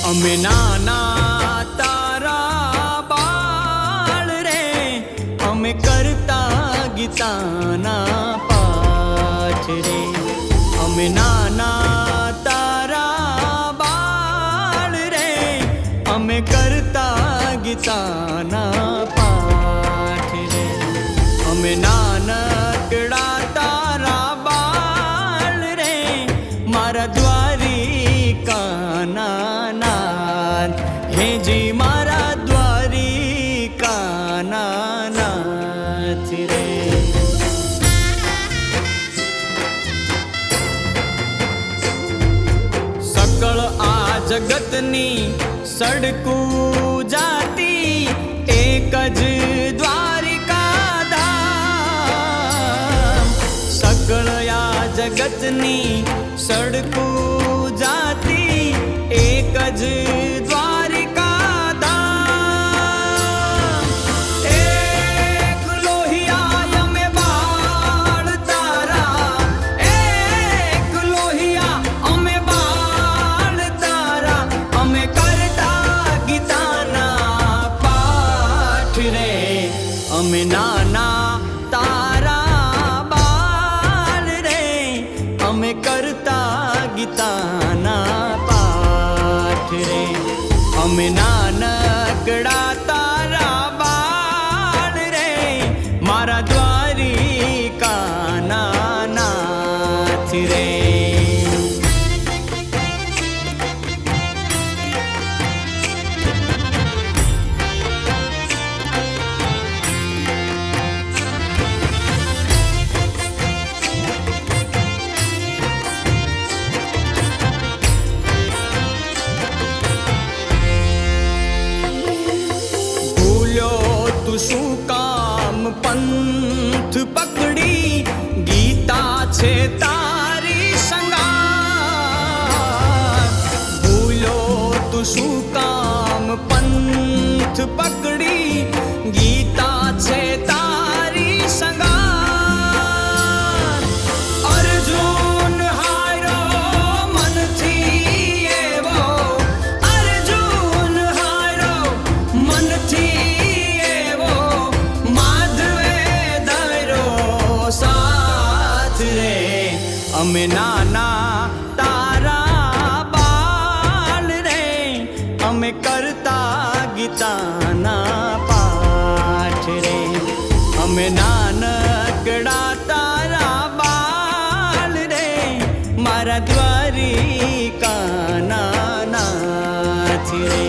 અમે નાના તારા બાળ રે, અમે કરતા ગીતાના પાઠ રે. અમે નાના તારા બાળ રે, અમે કરતા ગીતાના પાઠ રે. અમે નાનકડા તારા બાળ રે, મારા દ્વારિકાના નાથ, હેજી મારા દ્વારિકાના નાથ રે. સકળ આ જગતની સડકું જાતી, એક જ દ્વારિકા ધામ. સકળ આ જગતની સડકું જાતી, એક જ દ્વારિકા ધામ. એક લોહિયા અમે બાળ તારા, એક લોહિયા અમે બાળ તારા, અમે કરતા ગીતાના પાઠ રે. અમે નાના તારા બાળ રે, અમે કરતા ગીતાના પાઠ રે. અમે નાનકડા તારા બાળ રે, મારા દ્વારિકાના નાથ રે. તું શું કામ પંથ પકડી, ગીતા છે તારી સંગાર. ભૂલો તું શું કામ પંથ પકડી, ગીતા છે તારી સંગાર. અર્જુન હાર્યો મનથી એવો, અર્જુન હાર્યો મનથી. અમે નાના તારા બાળ રે, અમે કરતા ગીતાના પાઠ રે. અમે નાનકડા તારા બાળ રે, મારા દ્વારિકાના નાથ રે.